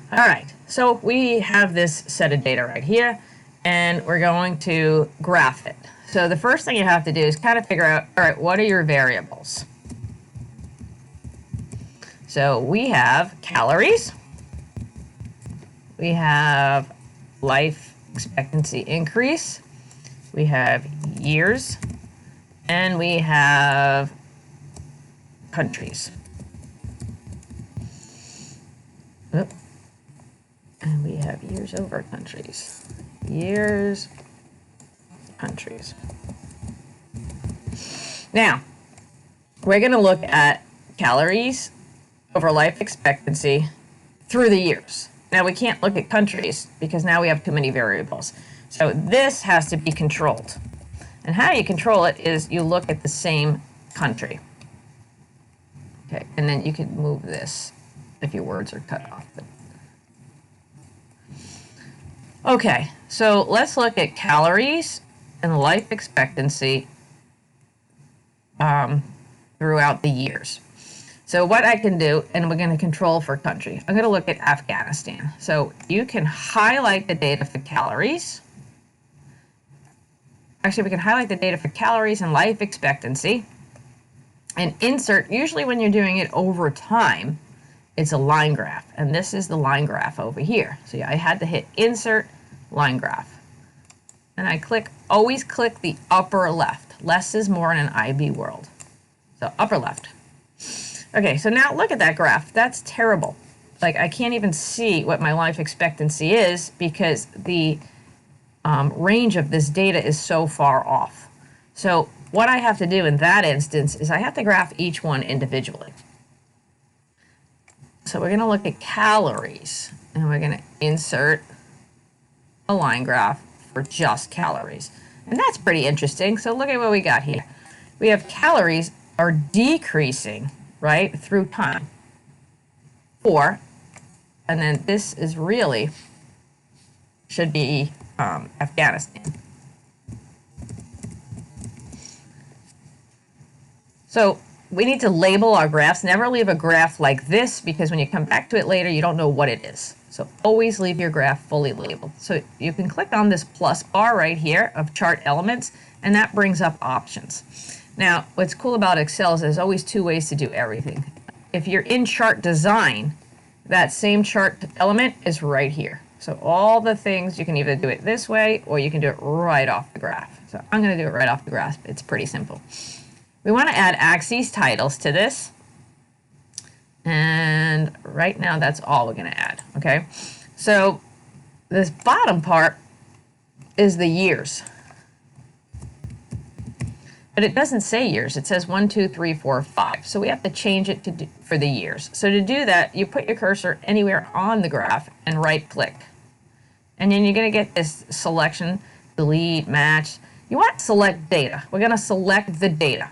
All right, so we have this set of data right here, and we're going to graph it. So the first thing you have to do is kind of figure out, all right, what are your variables? So we have calories, we have life expectancy increase, we have years, and we have countries. Oop. And we have years over countries. Years, countries. Now, we're going to look at calories over life expectancy through the years. Now, we can't look at countries because now we have too many variables. So this has to be controlled. And how you control it is you look at the same country. Okay, and then you can move this if your words are cut off. Okay, so let's look at calories and life expectancy throughout the years. So what I can do, and we're going to control for country, I'm going to look at Afghanistan. So you can highlight the data for calories. Actually, we can highlight the data for calories and life expectancy and insert. Usually when you're doing it over time, it's a line graph, and this is the line graph over here. So I had to hit insert line graph, and I always click the upper left. Less is more in an IB world. So upper left. Okay, so now look at that graph. That's terrible. Like, I can't even see what my life expectancy is because the range of this data is so far off. So what I have to do in that instance is I have to graph each one individually. So we're going to look at calories, and we're going to insert a line graph for just calories. And that's pretty interesting. So look at what we got here. We have calories are decreasing, right, through time. 4, and then this is really, should be Afghanistan. So we need to label our graphs. Never leave a graph like this because when you come back to it later, you don't know what it is. So always leave your graph fully labeled. So you can click on this plus bar right here of chart elements, and that brings up options. Now, what's cool about Excel is there's always 2 ways to do everything. If you're in chart design, that same chart element is right here. So all the things, you can either do it this way or you can do it right off the graph. So I'm going to do it right off the graph. It's pretty simple. We want to add axes titles to this. And right now, that's all we're going to add, okay? So this bottom part is the years. But it doesn't say years. It says 1, 2, 3, 4, 5. So we have to change it for the years. So to do that, you put your cursor anywhere on the graph and right-click. And then you're going to get this selection, delete, match. You want to select data. We're going to select the data.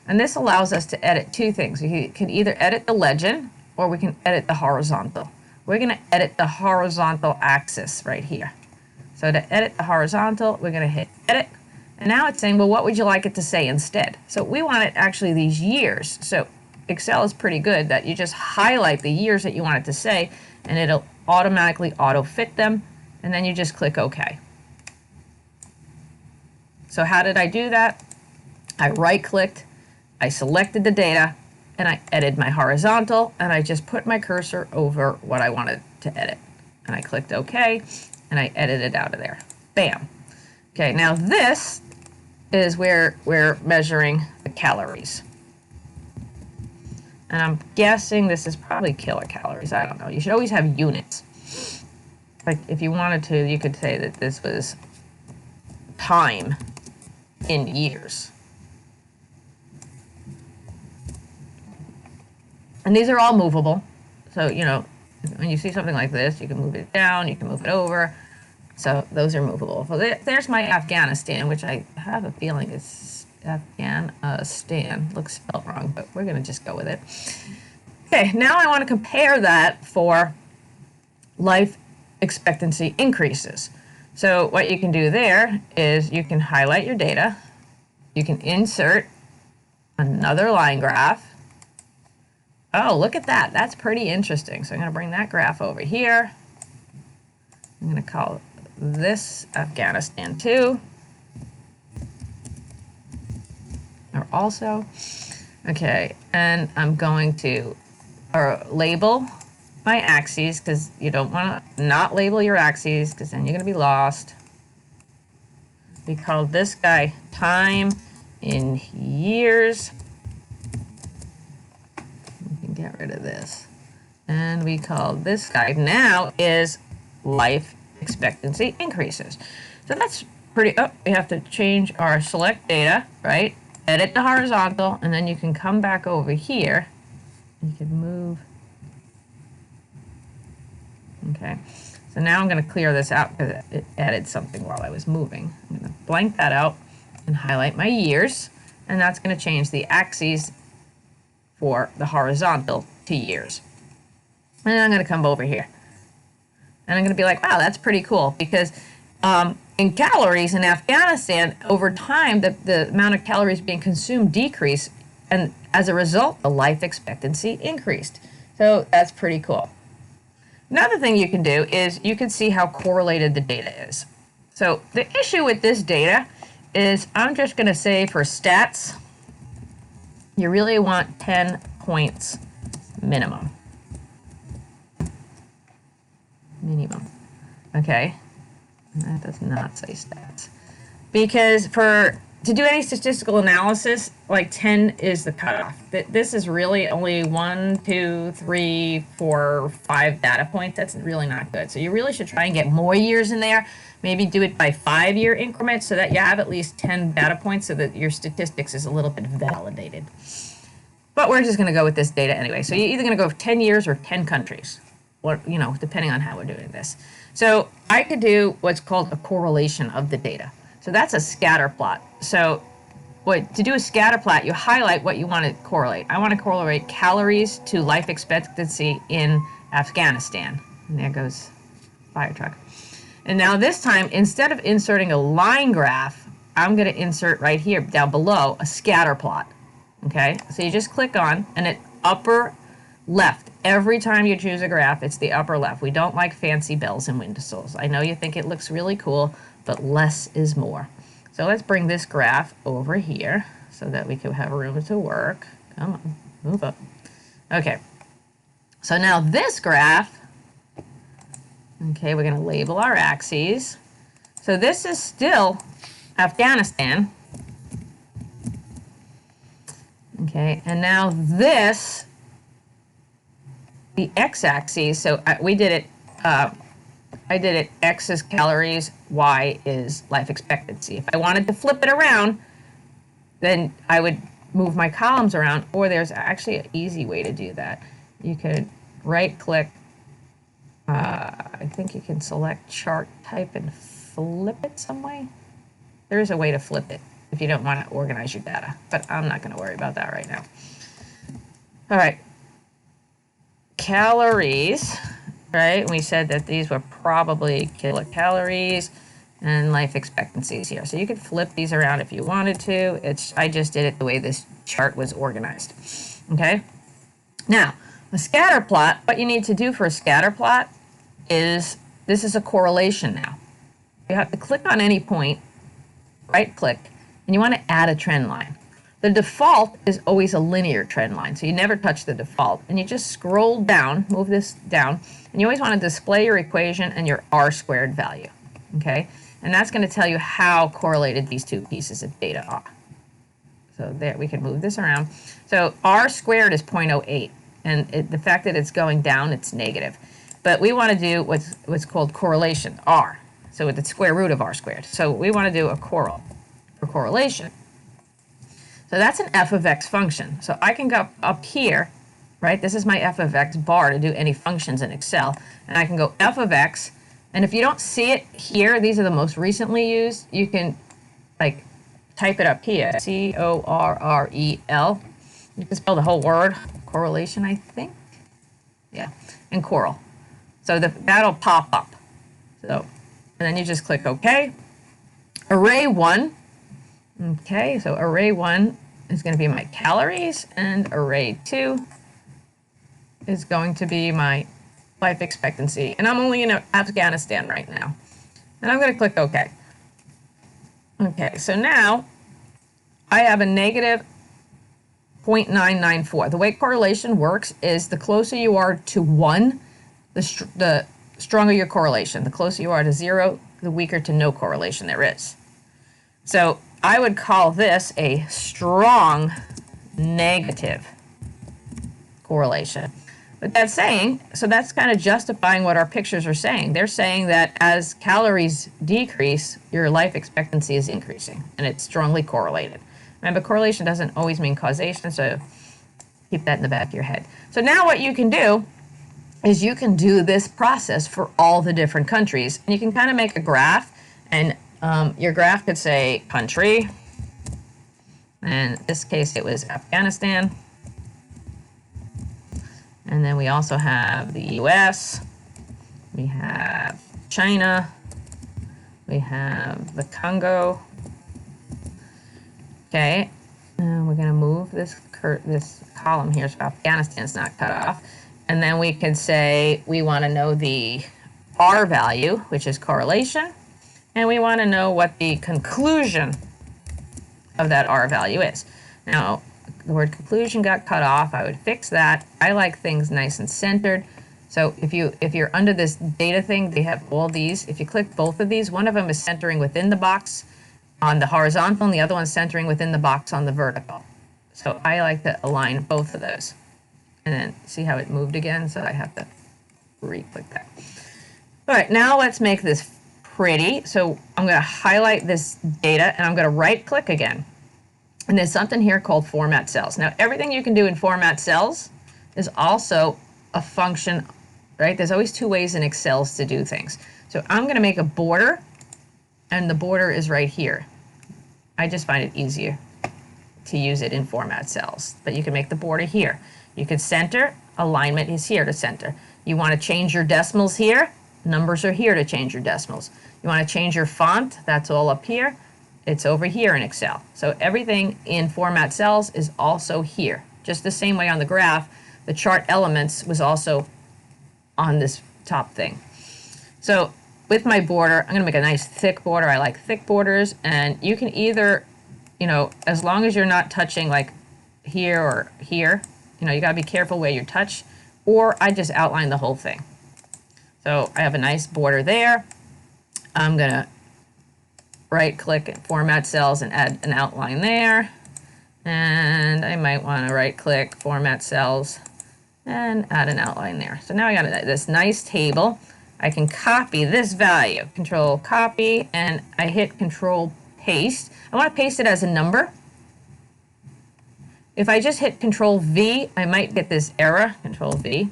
And this allows us to edit 2 things. We can either edit the legend or we can edit the horizontal. We're going to edit the horizontal axis right here. So to edit the horizontal, we're going to hit edit. And now it's saying, well, what would you like it to say instead? So we want it actually these years. So Excel is pretty good that you just highlight the years that you want it to say, and it'll automatically auto-fit them, and then you just click OK. So how did I do that? I right-clicked, I selected the data, and I edited my horizontal, and I just put my cursor over what I wanted to edit. And I clicked OK, and I edited out of there. Bam. Okay, now this is where we're measuring the calories. And I'm guessing this is probably kilocalories. I don't know. You should always have units. Like if you wanted to, you could say that this was time in years. And these are all movable. So, you know, when you see something like this, you can move it down, you can move it over. So those are movable. So there's my Afghanistan, which I have a feeling is Afghanistan. Looks spelled wrong, but we're going to just go with it. Okay, now I want to compare that for life expectancy increases. So what you can do there is you can highlight your data. You can insert another line graph. oh, look at that. That's pretty interesting. So I'm going to bring that graph over here. I'm going to call this Afghanistan 2. Or also. Okay, and I'm going to label my axes, because you don't want to not label your axes, because then you're going to be lost. We call this guy time in years. We can get rid of this. And we call this guy now is life expectancy increases. So that's pretty, oh, we have to change our select data, right? Edit the horizontal, and then you can come back over here. You can move. Okay, so now I'm going to clear this out because it added something while I was moving. I'm going to blank that out and highlight my years, and that's going to change the axes for the horizontal to years. And then I'm going to come over here, and I'm going to be like, wow, that's pretty cool, because in calories in Afghanistan, over time, the amount of calories being consumed decreased, and as a result, the life expectancy increased. So that's pretty cool. Another thing you can do is you can see how correlated the data is. So the issue with this data is I'm just going to say for stats, you really want 10 points minimum. Okay. That does not say stats. Because to do any statistical analysis, like 10 is the cutoff. This is really only 1, 2, 3, 4, 5 data points. That's really not good. So you really should try and get more years in there. Maybe do it by 5-year increments so that you have at least 10 data points so that your statistics is a little bit validated. But we're just going to go with this data anyway. So you're either going to go 10 years or 10 countries, or, depending on how we're doing this. So I could do what's called a correlation of the data. So that's a scatter plot. So to do a scatter plot, you highlight what you want to correlate. I want to correlate calories to life expectancy in Afghanistan. And there goes fire truck. And now this time, instead of inserting a line graph, I'm going to insert right here down below a scatter plot. Okay, so you just click on, and it upper left. Every time you choose a graph, it's the upper left. We don't like fancy bells and whistles. I know you think it looks really cool, but less is more. So let's bring this graph over here so that we can have room to work. Come on, move up. Okay, so now this graph, okay, we're going to label our axes. So this is still Afghanistan. Okay, and now this, the x-axis, so we did it, I did it, x is calories, y is life expectancy. If I wanted to flip it around, then I would move my columns around, or there's actually an easy way to do that. You could right-click, I think you can select chart type and flip it some way. There is a way to flip it if you don't want to organize your data, but I'm not going to worry about that right now. All right, calories, right? We said that these were probably kilocalories and life expectancies here. So you could flip these around if you wanted to. I just did it the way this chart was organized, okay? Now, a scatter plot, what you need to do for a scatter plot is, this is a correlation now. You have to click on any point, right-click, and you want to add a trend line. The default is always a linear trend line, so you never touch the default. And you just scroll down, move this down, and you always want to display your equation and your R-squared value, okay? And that's going to tell you how correlated these two pieces of data are. So there, we can move this around. So R-squared is 0.08, and the fact that it's going down, it's negative. But we want to do what's called correlation, R. So it's the square root of R-squared. So we want to do a for correlation. So that's an f of x function. So I can go up here, right? This is my f of x bar to do any functions in Excel. And I can go f of x. And if you don't see it here, these are the most recently used. You can like type it up here, C-O-R-R-E-L. You can spell the whole word, correlation, I think. Yeah, and coral. So that'll pop up. So, and then you just click OK. Array 1. Okay, so array 1 is going to be my calories, and array 2 is going to be my life expectancy. And I'm only in Afghanistan right now. And I'm going to click OK. Okay, so now I have a negative 0.994. The way correlation works is the closer you are to 1, the stronger your correlation. The closer you are to 0, the weaker to no correlation there is. So I would call this a strong negative correlation. But that's saying, so that's kind of justifying what our pictures are saying. They're saying that as calories decrease, your life expectancy is increasing, and it's strongly correlated. Remember, correlation doesn't always mean causation, so keep that in the back of your head. So now what you can do is you can do this process for all the different countries. And you can kind of make a graph, and your graph could say country, and in this case it was Afghanistan. And then we also have the US, we have China, we have the Congo. Okay, and we're gonna move this column here so Afghanistan's not cut off. And then we can say we wanna know the R value, which is correlation, and we wanna know what the conclusion of that R value is. Now, the word conclusion got cut off. I would fix that. I like things nice and centered. So if you're under this data thing, they have all these. If you click both of these, one of them is centering within the box on the horizontal, and the other one's centering within the box on the vertical. So I like to align both of those. And then see how it moved again? So I have to re-click that. All right, now let's make this pretty. So I'm going to highlight this data, and I'm going to right-click again. And there's something here called format cells. Now, everything you can do in format cells is also a function, right? There's always two ways in Excel to do things. So I'm going to make a border, and the border is right here. I just find it easier to use it in format cells. But you can make the border here. You could center, alignment is here to center. You want to change your decimals here, numbers are here to change your decimals. You want to change your font, that's all up here. It's over here in Excel. So everything in format cells is also here. Just the same way on the graph, the chart elements was also on this top thing. So with my border, I'm gonna make a nice thick border. I like thick borders, and you can either, as long as you're not touching like here or here, you gotta be careful where you touch, or I just outline the whole thing. So I have a nice border there. I'm gonna right-click and format cells and add an outline there. And I might want to right-click, format cells, and add an outline there. So now I got this nice table. I can copy this value, Control copy, and I hit Control paste. I want to paste it as a number. If I just hit Control V, I might get this error, Control V,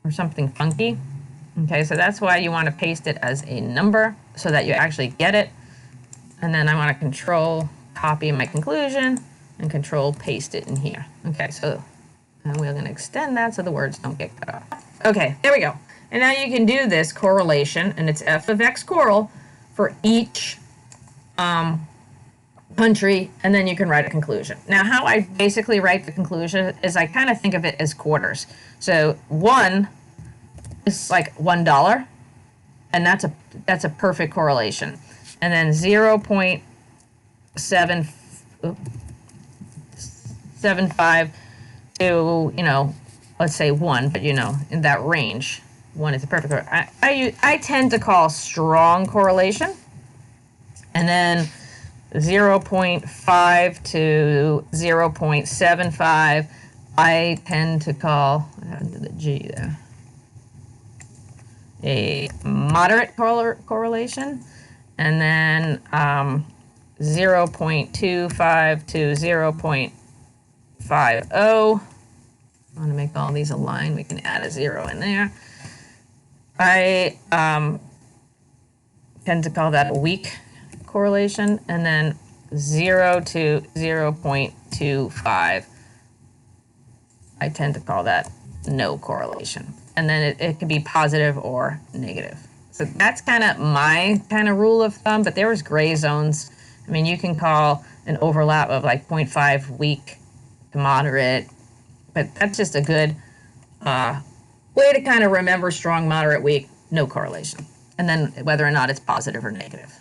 or something funky. Okay, so that's why you want to paste it as a number so that you actually get it. And then I want to Control copy my conclusion and Control paste it in here. Okay, so and we're going to extend that so the words don't get cut off. Okay, there we go. And now you can do this correlation, and it's f of x coral for each country, and then you can write a conclusion. Now, how I basically write the conclusion is I kind of think of it as quarters. So 1 is like $1, and that's a perfect correlation. And then 0.75 to, let's say 1, but in that range, 1 is a perfect. I tend to call strong correlation, and then 0.5 to 0.75, I tend to call, what happened to the G there? A moderate correlation, and then 0.25 to 0.50. I want to make all these align. We can add a 0 in there. I tend to call that a weak correlation, and then 0 to 0.25. I tend to call that no correlation. And then it can be positive or negative. So that's kind of my kind of rule of thumb, but there was gray zones. I mean, you can call an overlap of like 0.5 weak to moderate, but that's just a good Way to kind of remember strong, moderate, weak, no correlation. And then whether or not it's positive or negative.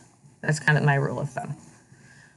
That's kind of my rule of thumb.